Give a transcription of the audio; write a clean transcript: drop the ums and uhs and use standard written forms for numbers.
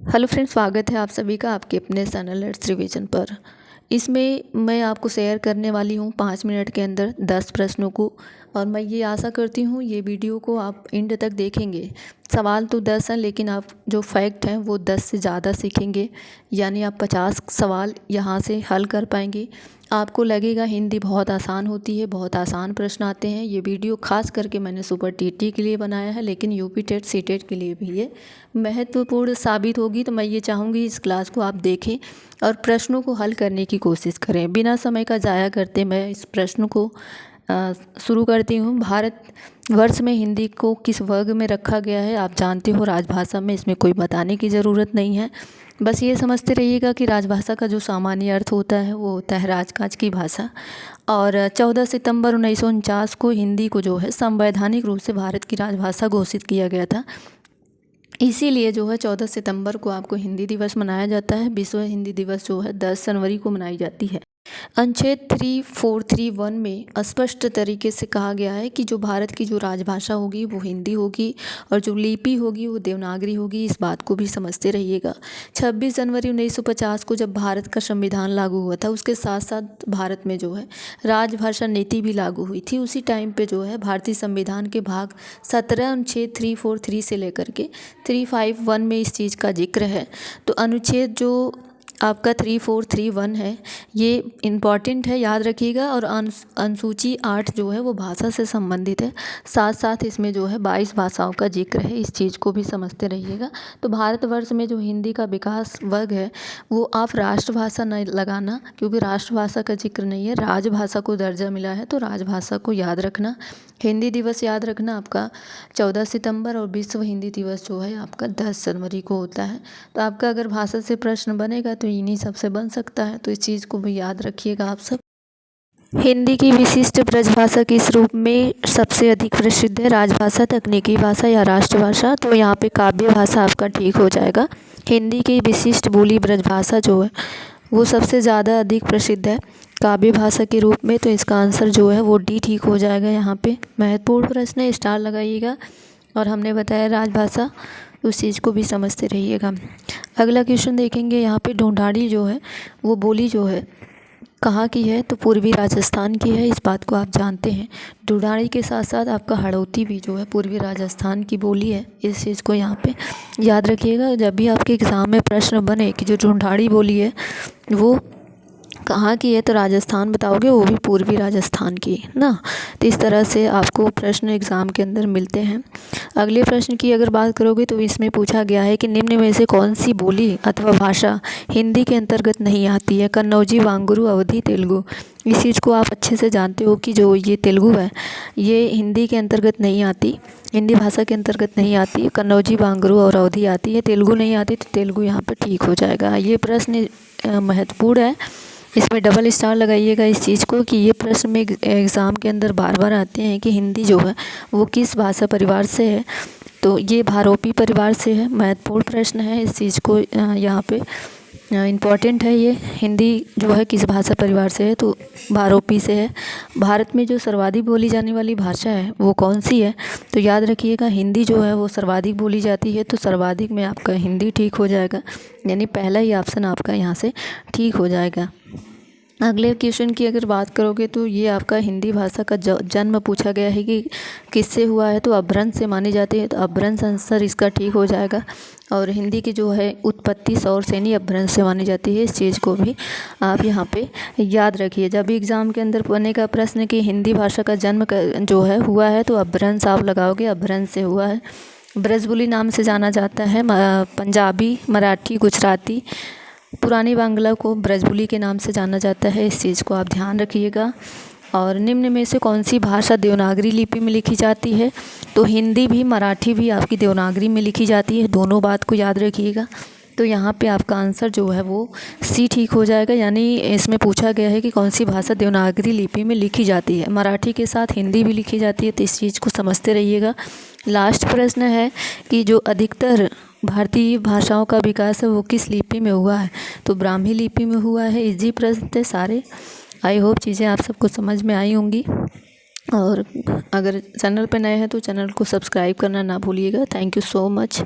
Hello friends, स्वागत है आप सभी का आपके अपने चैनल लेट्स रिवीजन पर। इसमें मैं आपको शेयर करने वाली हूँ 5 मिनट के अंदर 10 प्रश्नों को। और मैं ये आशा करती हूँ ये वीडियो को आप एंड तक देखेंगे। सवाल तो 10 हैं, लेकिन आप जो फैक्ट हैं वो 10 से ज़्यादा सीखेंगे। यानी आप 50 सवाल यहाँ से हल कर पाएंगे। आपको लगेगा हिंदी बहुत आसान होती है, बहुत आसान प्रश्न आते हैं। ये वीडियो खास करके मैंने सुपर टीटी के लिए बनाया है, लेकिन यूपी टेट सी टेट के लिए भी ये महत्वपूर्ण साबित होगी। तो मैं ये चाहूँगी इस क्लास को आप देखें और प्रश्नों को हल करने की कोशिश करें। बिना समय का ज़ाया करते मैं इस प्रश्न को शुरू करती हूँ। भारत वर्ष में हिंदी को किस वर्ग में रखा गया है? आप जानते हो राजभाषा में, इसमें कोई बताने की ज़रूरत नहीं है। बस ये समझते रहिएगा कि राजभाषा का जो सामान्य अर्थ होता है वो होता है राजकाज की भाषा। और 14 सितंबर 1949 को हिंदी को जो है संवैधानिक रूप से भारत की राजभाषा घोषित किया गया था। इसीलिए जो है 14 सितंबर को आपको हिंदी दिवस मनाया जाता है। विश्व हिंदी दिवस जो है 10 जनवरी को मनाई जाती है। अनुच्छेद 3431 में स्पष्ट तरीके से कहा गया है कि जो भारत की जो राजभाषा होगी वो हिंदी होगी और जो लिपि होगी वो देवनागरी होगी। इस बात को भी समझते रहिएगा। 26 जनवरी 1950 को जब भारत का संविधान लागू हुआ था, उसके साथ साथ भारत में जो है राजभाषा नीति भी लागू हुई थी। उसी टाइम पे जो है भारतीय संविधान के भाग 17 अनुच्छेद 343 से लेकर के 351 में इस चीज़ का जिक्र है। तो अनुच्छेद जो आपका 3431 है ये इम्पॉर्टेंट है, याद रखिएगा। और अनुसूची 8 जो है वो भाषा से संबंधित है। साथ साथ इसमें जो है 22 भाषाओं का जिक्र है, इस चीज़ को भी समझते रहिएगा। तो भारतवर्ष में जो हिंदी का विकास वर्ग है वो आप राष्ट्रभाषा न लगाना, क्योंकि राष्ट्रभाषा का जिक्र नहीं है, राजभाषा को दर्जा मिला है। तो राजभाषा को याद रखना। हिंदी दिवस याद रखना आपका 14 सितंबर और विश्व हिंदी दिवस जो है आपका 10 जनवरी को होता है। तो आपका अगर भाषा से प्रश्न बनेगा तो इन्हीं सबसे बन सकता है, तो इस चीज़ को भी याद रखिएगा आप सब। हिंदी की विशिष्ट ब्रजभाषा किस रूप में सबसे अधिक प्रसिद्ध है? राजभाषा, तकनीकी भाषा या राष्ट्रभाषा? तो यहाँ पे काव्य भाषा आपका ठीक हो जाएगा। हिंदी की विशिष्ट बोली ब्रजभाषा जो है वो सबसे ज़्यादा अधिक प्रसिद्ध है काव्य भाषा के रूप में। तो इसका आंसर जो है वो डी ठीक हो जाएगा। यहाँ पे महत्वपूर्ण प्रश्न है, स्टार लगाइएगा। और हमने बताया राजभाषा, उस चीज़ को भी समझते रहिएगा। अगला क्वेश्चन देखेंगे। यहाँ पे ढूंढाड़ी जो है वो बोली जो है कहाँ की है? तो पूर्वी राजस्थान की है, इस बात को आप जानते हैं। ढूंढाड़ी के साथ साथ आपका हड़ौती भी जो है पूर्वी राजस्थान की बोली है, इस चीज़ को यहाँ पे याद रखिएगा। जब भी आपके एग्ज़ाम में प्रश्न बने कि जो ढूंढाड़ी बोली है वो कहाँ की है, तो राजस्थान बताओगे, वो भी पूर्वी राजस्थान की ना। तो इस तरह से आपको प्रश्न एग्ज़ाम के अंदर मिलते हैं। अगले प्रश्न की अगर बात करोगे तो इसमें पूछा गया है कि निम्न में से कौन सी बोली अथवा भाषा हिंदी के अंतर्गत नहीं आती है? कन्नौजी, वांगुरु, अवधी, तेलुगु। इस चीज़ को आप अच्छे से जानते हो कि जो ये तेलुगु है ये हिंदी के अंतर्गत नहीं आती, हिंदी भाषा के अंतर्गत नहीं आती। कन्नौजी, वांगुरु और अवधी आती है, तेलुगु नहीं आती। तो तेलुगु यहाँ पर ठीक हो जाएगा। ये प्रश्न महत्वपूर्ण है, इसमें डबल स्टार लगाइएगा इस चीज़ को कि ये प्रश्न में एग्ज़ाम के अंदर बार बार आते हैं कि हिंदी जो है वो किस भाषा परिवार से है। तो ये भारोपी परिवार से है। महत्वपूर्ण प्रश्न है, इस चीज़ को यहाँ पे इम्पॉर्टेंट है। ये हिंदी जो है किस भाषा परिवार से है? तो भारोपी से है। भारत में जो सर्वाधिक बोली जाने वाली भाषा है वो कौन सी है? तो याद रखिएगा हिंदी जो है वो सर्वाधिक बोली जाती है। तो सर्वाधिक में आपका हिंदी ठीक हो जाएगा, यानी पहला ही ऑप्शन आपका यहाँ से ठीक हो जाएगा। अगले क्वेश्चन की अगर बात करोगे तो ये आपका हिंदी भाषा का जन्म पूछा गया है कि किससे हुआ है? तो अपभ्रंश से मानी जाती है। तो अपभ्रंश आंसर इसका ठीक हो जाएगा। और हिंदी की जो है उत्पत्ति सौरसेनी अपभ्रंश से मानी जाती है, इस चीज़ को भी आप यहाँ पे याद रखिए। जब भी एग्ज़ाम के अंदर बनेगा प्रश्न कि हिंदी भाषा का जन्म जो है हुआ है, तो अपभ्रंश आप लगाओगे, अपभ्रंश से हुआ है। ब्रजबुली नाम से जाना जाता है। पंजाबी, मराठी, गुजराती, पुरानी बांग्ला को ब्रजबुली के नाम से जाना जाता है, इस चीज़ को आप ध्यान रखिएगा। और निम्न में से कौन सी भाषा देवनागरी लिपि में लिखी जाती है? तो हिंदी भी मराठी भी आपकी देवनागरी में लिखी जाती है, दोनों बात को याद रखिएगा। तो यहाँ पे आपका आंसर जो है वो सी ठीक हो जाएगा। यानी इसमें पूछा गया है कि कौन सी भाषा देवनागरी लिपि में लिखी जाती है। मराठी के साथ हिंदी भी लिखी जाती है, तो इस चीज़ को समझते रहिएगा। लास्ट प्रश्न है कि जो अधिकतर भारतीय भाषाओं का विकास है वो किस लिपि में हुआ है? तो ब्राह्मी लिपि में हुआ है। इजी प्रश्न थे सारे। आई होप चीज़ें आप सबको समझ में आई होंगी। और अगर चैनल पे नए हैं तो चैनल को सब्सक्राइब करना ना भूलिएगा। Thank you so much.